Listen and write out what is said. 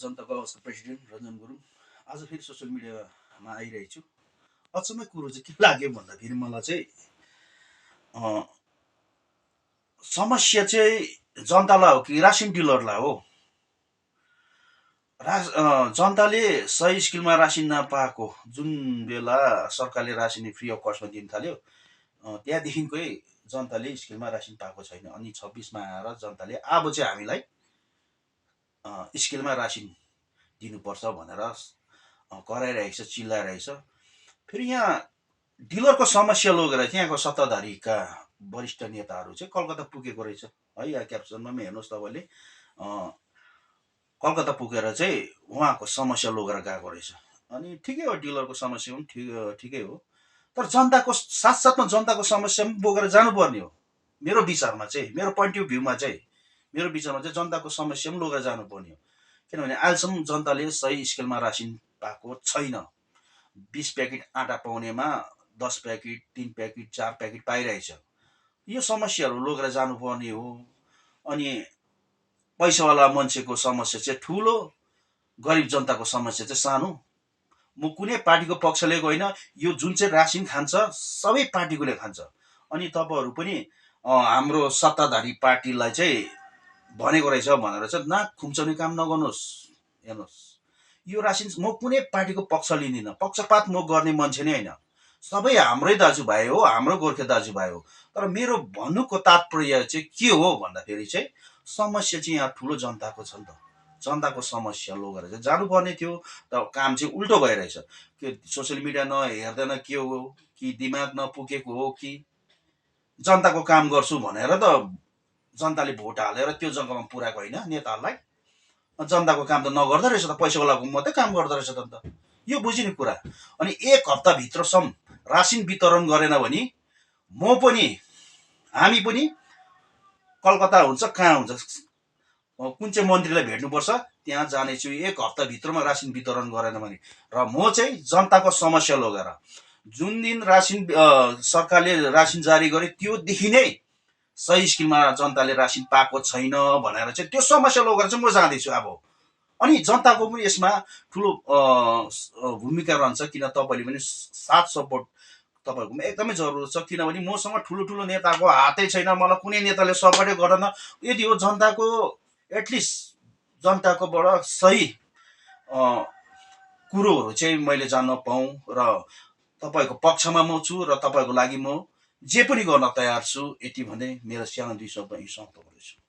जनताको आवाजको प्रेसिडेन्ट रञ्जन गुरुङ आज फेरि सोसियल मिडियामा आइरहेको छु। अचम्मै कुरो चाहिँ के लाग्यो भन्दाखेरि मलाई चाहिँ समस्या चाहिँ जनतालाई हो कि रासिन डिलरलाई हो। जनताले सही स्किलमा रासिन नपाएको जुन बेला सरकारले रासिन फ्री अफ कस्टमा दिन थाल्यो त्यहाँदेखिकै जनताले स्किलमा रासिन पाएको छैन। अनि 26मा आएर जनताले अब चाहिँ हामीलाई स्किलमा रासिन दिनुपर्छ भनेर कराइरहेको छ, चिल्लाइरहेको छ। फेरि यहाँ डिलरको समस्या लगेर त्यहाँको सत्ताधारीका वरिष्ठ नेताहरू चाहिँ कलकत्ता पुगेको रहेछ है। यहाँ क्याप्सनमा पनि हेर्नुहोस् तपाईँले, कलकत्ता पुगेर चाहिँ उहाँको समस्या लगेर गएको रहेछ। अनि ठिकै हो, डिलरको समस्या पनि ठिकै हो, तर जनताको साथसाथमा जनताको समस्या पनि बोकेर जानुपर्ने हो। मेरो विचारमा चाहिँ, मेरो पोइन्ट अफ भ्यूमा चाहिँ, मेरो विचारमा चाहिँ जनताको समस्या पनि लगेर जानुपर्ने हो। किनभने अहिलेसम्म जनताले सही स्केलमा रासिन पाएको छैन। 20 प्याकेट आँटा पाउनेमा 10 प्याकेट, 3 प्याकेट, 4 प्याकेट पाइरहेछ। यो समस्याहरू लगेर जानुपर्ने हो। अनि पैसावाला मान्छेको समस्या चाहिँ ठुलो, गरिब जनताको समस्या चाहिँ सानो। म कुनै पार्टीको पक्षले होइन, यो जुन चाहिँ रासिन खान्छ सबै पार्टीकोले खान्छ। अनि तपाईँहरू पनि हाम्रो सत्ताधारी पार्टीलाई चाहिँ भनेको रहेछ भनेर चाहिँ नाक खुम्चाउने काम नगर्नुहोस्। हेर्नुहोस्, यो रासिन म कुनै पार्टीको पक्ष लिँदिनँ, पक्षपात म गर्ने मान्छे नै होइन। सबै हाम्रै दाजुभाइ हो, हाम्रो गोर्खे दाजुभाइ हो। तर मेरो भन्नुको तात्पर्य चाहिँ के हो भन्दाखेरि चाहिँ समस्या चाहिँ यहाँ ठुलो जनताको छ नि त। जनताको समस्या लगेर चाहिँ जानुपर्ने थियो, तर काम चाहिँ उल्टो भइरहेछ। के सोसियल मिडिया नहेर्दैन के हो, कि दिमाग नपुगेको हो, कि जनताको काम गर्छु भनेर त जनताले भोट हालेर त्यो जग्गामा पुर्याएको होइन नेताहरूलाई। जनताको काम त नगर्दो रहेछ त, पैसावालाको मात्रै काम गर्दो रहेछ त। यो बुझिने कुरा। अनि 1 हप्ताभित्रसम्म रासिन वितरण गरेन भने म पनि, हामी पनि कलकत्ता हुन्छ, कहाँ हुन्छ, कुन चाहिँ मन्त्रीलाई भेट्नुपर्छ त्यहाँ जानेछु 1 हप्ताभित्रमा रासिन वितरण गरेन भने। र म चाहिँ जनताको समस्या लगेर, जुन दिन रासिन सरकारले रासिन जारी गर्यो त्योदेखि नै सही स्किममा जनताले रासिन पाएको छैन भनेर चाहिँ त्यो समस्या लगेर चाहिँ म जाँदैछु अब। अनि जनताको पनि यसमा ठुलो भूमिका रहन्छ। किन तपाईँले पनि साथ सपोर्ट तपाईँहरूकोमा एकदमै जरुरत छ। किनभने मसँग ठुलो ठुलो नेताको हातै छैन, मलाई कुनै नेताले सपोर्टै गर्दैन। यदि हो जनताको एटलिस्ट जनताकोबाट सही कुरोहरू चाहिँ मैले जान्न पाऊँ र तपाईँको पक्षमा म छु र तपाईँको लागि म जे पनि गर्न तयार छु। यति भन्दै मेरो सानो 2 शब्द यी समाप्त गर्छु।